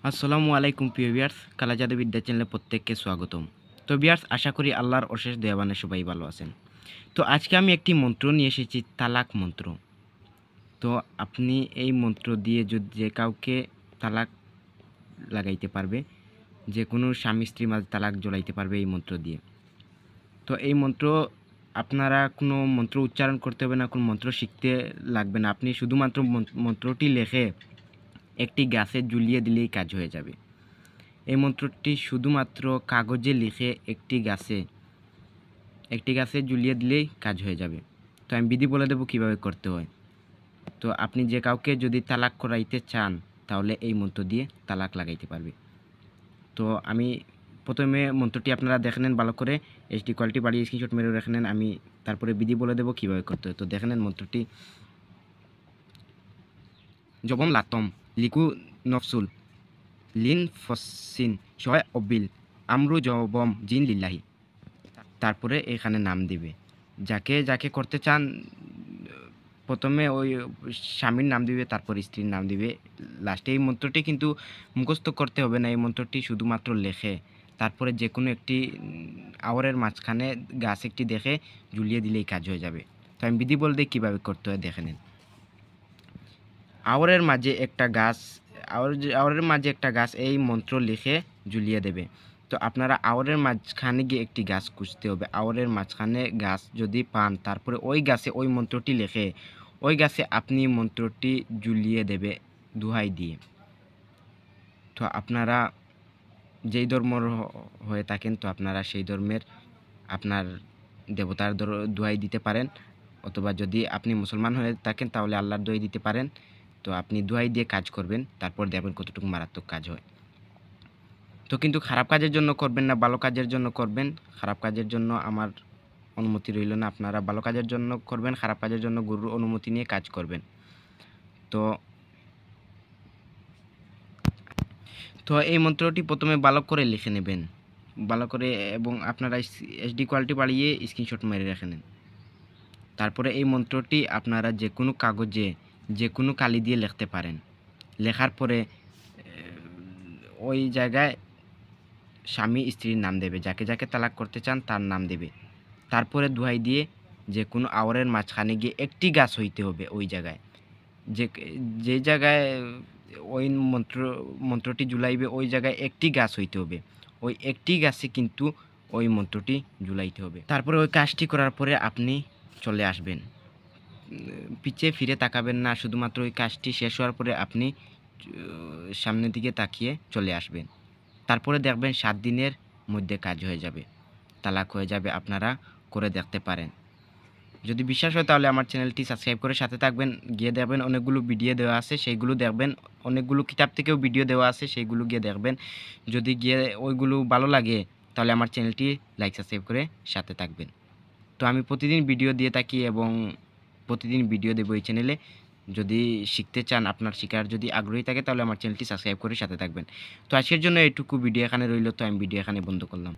আসসালামু আলাইকুম প্রিয় ভিউয়ার্স, কালাজাদু বিদ্যা চ্যানেলে প্রত্যেককে স্বাগতম। তো ভিউয়ার্স, আশা করি আল্লাহর অশেষ দয়াবানে সবাই ভালো আছেন। তো আজকে আমি একটি মন্ত্র নিয়ে এসেছি, তালাক মন্ত্র। তো আপনি এই মন্ত্র দিয়ে যদি যে কাউকে তালাক লাগাইতে পারবে, যে কোনো স্বামী স্ত্রীর মাঝে তালাক জ্বলাইতে পারবে এই মন্ত্র দিয়ে। তো এই মন্ত্র আপনারা কোনো মন্ত্র উচ্চারণ করতে হবে না, কোনো মন্ত্র শিখতে লাগবে না। আপনি শুধুমাত্র মন্ত্রটি লিখে একটি গাছে ঝুলিয়ে দিলেই কাজ হয়ে যাবে। এই মন্ত্রটি শুধুমাত্র কাগজে লিখে একটি গাছে ঝুলিয়ে দিলেই কাজ হয়ে যাবে। তো আমি বিধি বলে দেবো কীভাবে করতে হয়। তো আপনি যে কাউকে যদি তালাক করাইতে চান, তাহলে এই মন্ত্র দিয়ে তালাক লাগাইতে পারবে। তো আমি প্রথমে মন্ত্রটি আপনারা দেখে নেন ভালো করে, এইচডি কোয়ালিটি বাড়িয়ে স্ক্রিনশট মেরে রেখে নেন। আমি তারপরে বিধি বলে দেবো কীভাবে করতে হয়। তো দেখে নেন মন্ত্রটি। জবম লাতম লিকু নফসুল লিন ফসিন শয় অবিল আমরু জবম জিন লিল্লাহি। তারপরে এখানে নাম দিবে, যাকে যাকে করতে চান প্রথমে ওই স্বামীর নাম দিবে, তারপর স্ত্রীর নাম দিবে লাস্টে। এই মন্ত্রটি কিন্তু মুখস্থ করতে হবে না, এই মন্ত্রটি শুধুমাত্র লেখে তারপরে যে কোনো একটি আওয়ারের মাঝখানে গাছ একটি দেখে ঝুলিয়ে দিলেই কাজ হয়ে যাবে। তো আমি বিধি বলতে কীভাবে করতে হয় দেখে নিন। আওয়ারের মাঝে একটা গাছ এই মন্ত্র লিখে ঝুলিয়ে দেবে। তো আপনারা আওয়ারের মাঝখানে গিয়ে একটি গাছ খুঁজতে হবে। আওয়ারের মাঝখানে গাছ যদি পান, তারপরে ওই গাছে ওই মন্ত্রটি লিখে ওই গাছে আপনি মন্ত্রটি ঝুলিয়ে দেবে দোহাই দিয়ে। তো আপনারা যেই ধর্মর হয়ে থাকেন, তো আপনারা সেই ধর্মের আপনার দেবতার দোহাই দিতে পারেন, অথবা যদি আপনি মুসলমান হয়ে থাকেন তাহলে আল্লাহর দোহাই দিতে পারেন। তো আপনি দোহাই দিয়ে কাজ করবেন, তারপর দেখবেন কতটুকু মারাত্মক কাজ হয়। তো কিন্তু খারাপ কাজের জন্য করবেন না, ভালো কাজের জন্য করবেন। খারাপ কাজের জন্য আমার অনুমতি রইল না। আপনারা ভালো কাজের জন্য করবেন, খারাপ কাজের জন্য গুরুর অনুমতি নিয়ে কাজ করবেন। তো তো এই মন্ত্রটি প্রথমে ভালো করে লিখে নেবেন, ভালো করে, এবং আপনারা এইচডি কোয়ালিটি বাড়িয়ে স্ক্রিনশট মেরে রেখে নেন। তারপরে এই মন্ত্রটি আপনারা যে কোনো কাগজে যে কোনো কালি দিয়ে লিখতে পারেন। লেখার পরে ওই জায়গায় স্বামী স্ত্রীর নাম দেবে, যাকে যাকে তালাক করতে চান তার নাম দেবে। তারপরে দোহাই দিয়ে যে কোনো আওয়ারের মাঝখানে গিয়ে একটি গাছ হইতে হবে ওই জায়গায়, যে জায়গায় ওই মন্ত্রটি ঝুলাইবে ওই জায়গায় একটি গাছ হইতে হবে। ওই একটি গাছে কিন্তু ওই মন্ত্রটি ঝুলাইতে হবে। তারপরে ওই কাজটি করার পরে আপনি চলে আসবেন, পিছে ফিরে তাকাবেন না। শুধুমাত্র ওই কাজটি শেষ হওয়ার পরে আপনি সামনের দিকে তাকিয়ে চলে আসবেন। তারপরে দেখবেন 7 দিনের মধ্যে কাজ হয়ে যাবে, তালাক হয়ে যাবে। আপনারা করে দেখতে পারেন। যদি বিশ্বাস হয় তাহলে আমার চ্যানেলটি সাবস্ক্রাইব করে সাথে থাকবেন। গিয়ে দেখবেন অনেকগুলো ভিডিও দেওয়া আছে, সেইগুলো দেখবেন। অনেকগুলো কিতাব থেকেও ভিডিও দেওয়া আছে, সেইগুলো গিয়ে দেখবেন। যদি গিয়ে ওইগুলো ভালো লাগে তাহলে আমার চ্যানেলটি লাইক সাবস্ক্রাইব করে সাথে থাকবেন। তো আমি প্রতিদিন ভিডিও দিয়ে থাকি এবং প্রতিদিন ভিডিও দেবো এই চ্যানেলে। যদি শিখতে চান, আপনার শেখার যদি আগ্রহী থাকে তাহলে আমার চ্যানেলটি সাবস্ক্রাইব করে সাথে থাকবেন। তো আজকের জন্য এইটুকু ভিডিও এখানে রইল। তো আমি ভিডিও এখানে বন্ধ করলাম।